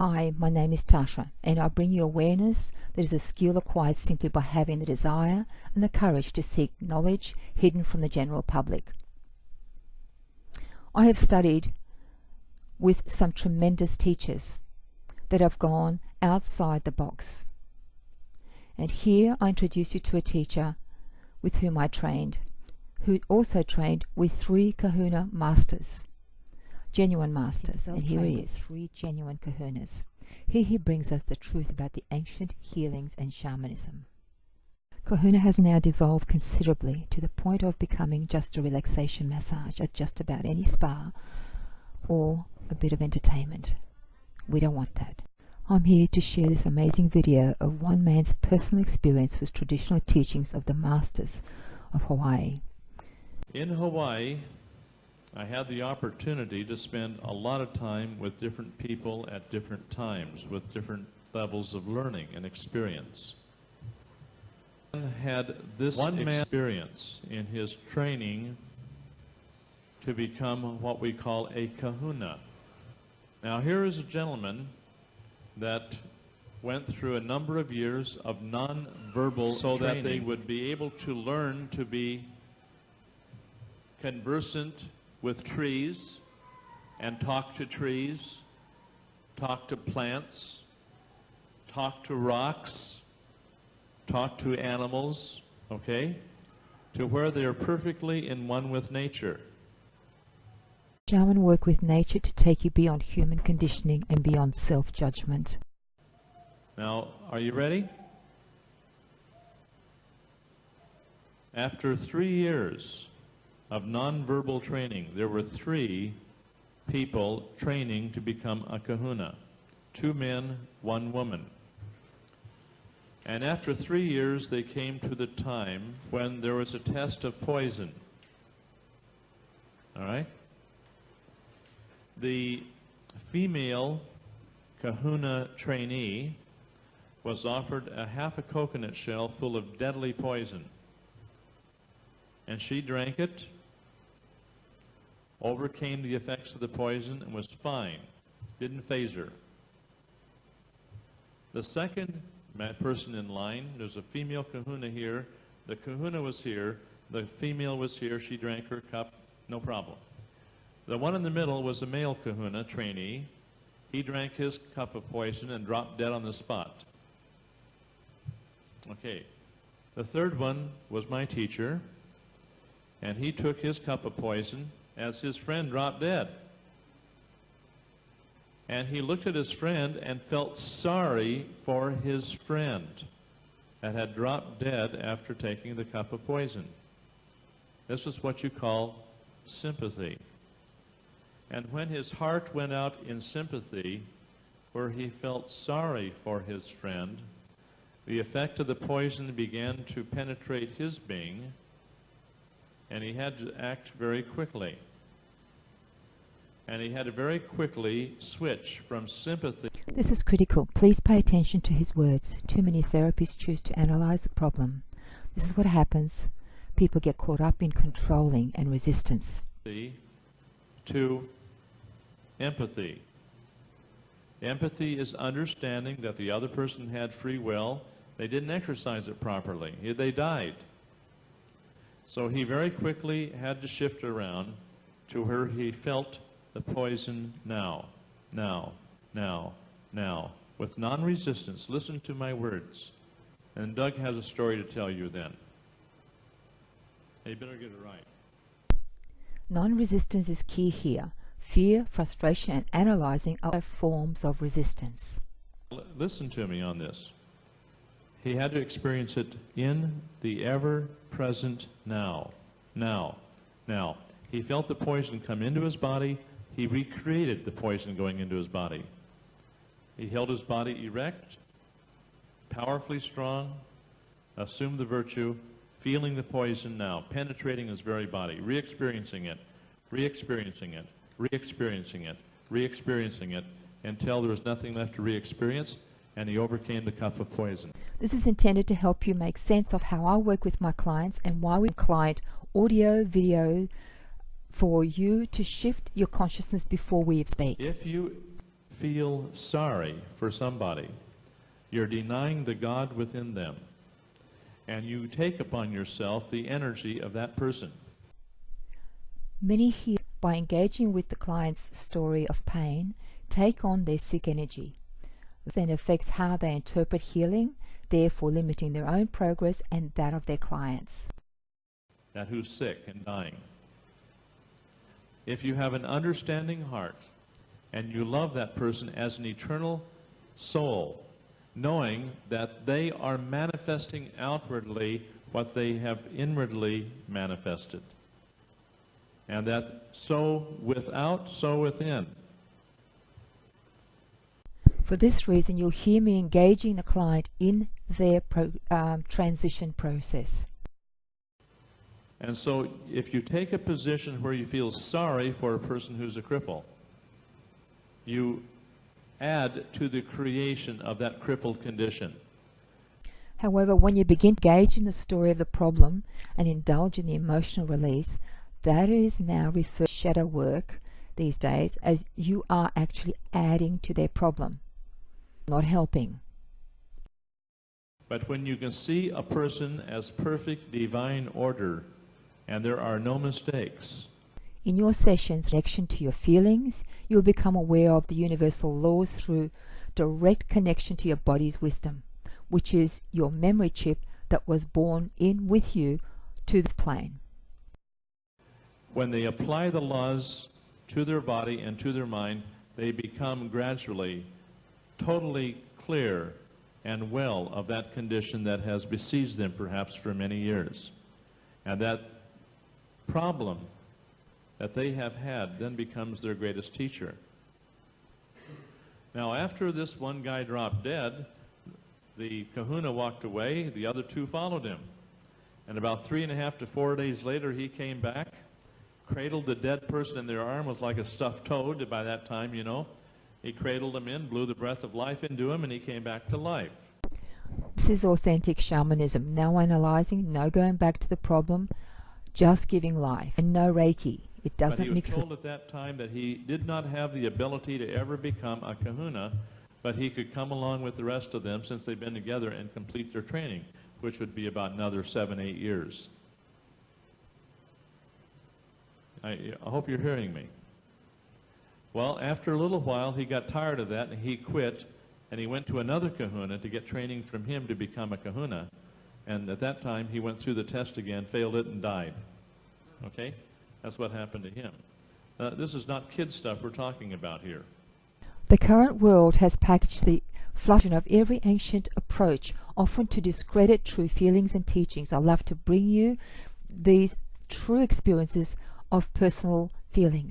Hi, my name is Tasha, and I bring you awareness that is a skill acquired simply by having the desire and the courage to seek knowledge hidden from the general public. I have studied with some tremendous teachers that have gone outside the box. And here I introduce you to a teacher with whom I trained, who also trained with 3 kahuna masters. Genuine masters, and here he is. 3 genuine kahunas. Here he brings us the truth about the ancient healings and shamanism. Kahuna has now devolved considerably to the point of becoming just a relaxation massage at just about any spa or a bit of entertainment. We don't want that. I'm here to share this amazing video of one man's personal experience with traditional teachings of the masters of Hawaii. In Hawaii, I had the opportunity to spend a lot of time with different people at different times, with different levels of learning and experience. And had this one man experience in his training to become what we call a kahuna. Now here is a gentleman that went through a number of years of non-verbal so training, that they would be able to learn to be conversant with trees and talk to trees, talk to plants, talk to rocks, talk to animals, okay, to where they are perfectly in one with nature. Shaman work with nature to take you beyond human conditioning and beyond self-judgment. Now, are you ready? After 3 years of non-verbal training, there were 3 people training to become a kahuna. 2 men, 1 woman. And after 3 years, they came to the time when there was a test of poison. All right? The female kahuna trainee was offered a half a coconut shell full of deadly poison. And she drank it, overcame the effects of the poison, and was fine. Didn't faze her. The second person in line, there's a female kahuna here. The kahuna was here. The female was here. She drank her cup, no problem. The one in the middle was a male kahuna trainee. He drank his cup of poison and dropped dead on the spot. Okay. The third one was my teacher, and he took his cup of poison as his friend dropped dead. And he looked at his friend and felt sorry for his friend that had dropped dead after taking the cup of poison. This is what you call sympathy. And when his heart went out in sympathy, where he felt sorry for his friend, the effect of the poison began to penetrate his being, and he had to act very quickly. And he had to very quickly switch from sympathy. This is critical. Please pay attention to his words. Too many therapists choose to analyze the problem. This is what happens. People get caught up in controlling and resistance. To empathy. Empathy is understanding that the other person had free will. They didn't exercise it properly. They died. So he very quickly had to shift around to where he felt the poison now, with non-resistance. Listen to my words. And Doug has a story to tell you then. You better get it right. Non-resistance is key here. Fear, frustration, and analyzing are forms of resistance. Listen to me on this. He had to experience it in the ever-present now. Now. He felt the poison come into his body. He recreated the poison going into his body. He held his body erect, powerfully strong, assumed the virtue, feeling the poison now, penetrating his very body, re-experiencing it, re-experiencing it, re-experiencing it, re-experiencing it, until there was nothing left to re-experience, and he overcame the cup of poison. This is intended to help you make sense of how I work with my clients and why we client audio, video, for you to shift your consciousness before we speak. If you feel sorry for somebody, you're denying the God within them, and you take upon yourself the energy of that person. Many here, by engaging with the client's story of pain, take on their sick energy. This then affects how they interpret healing, therefore limiting their own progress and that of their clients. That who's sick and dying. If you have an understanding heart and you love that person as an eternal soul, knowing that they are manifesting outwardly what they have inwardly manifested, and that so without, so within. For this reason, you'll hear me engaging the client in their transition process. And so if you take a position where you feel sorry for a person who's a cripple, you add to the creation of that crippled condition. However, when you begin to engage in the story of the problem and indulge in the emotional release, that is now referred to shadow work these days, as you are actually adding to their problem, not helping. But when you can see a person as perfect divine order, and there are no mistakes. In your session, connection to your feelings, you will become aware of the universal laws through direct connection to your body's wisdom, which is your memory chip that was born in with you to the plane. When they apply the laws to their body and to their mind, they become gradually totally clear and well of that condition that has besieged them perhaps for many years. And that problem that they have had then becomes their greatest teacher. Now, after this one guy dropped dead, the kahuna walked away, the other two followed him. And about 3.5 to 4 days later, he came back, cradled the dead person in their arm, was like a stuffed toad by that time, you know. He cradled him in, blew the breath of life into him, and he came back to life. This is authentic shamanism. No analyzing, no going back to the problem, just giving life, and no Reiki. It doesn't mix with... But he was told at that time that he did not have the ability to ever become a kahuna, but he could come along with the rest of them since they've been together and complete their training, which would be about another 7-8 years. I hope you're hearing me. Well, after a little while, he got tired of that, and he quit, and he went to another kahuna to get training from him to become a kahuna. And at that time, he went through the test again, failed it, and died. Okay? That's what happened to him. This is not kid stuff we're talking about here. The current world has packaged the flushing of every ancient approach, often to discredit true feelings and teachings. I love to bring you these true experiences of personal feelings.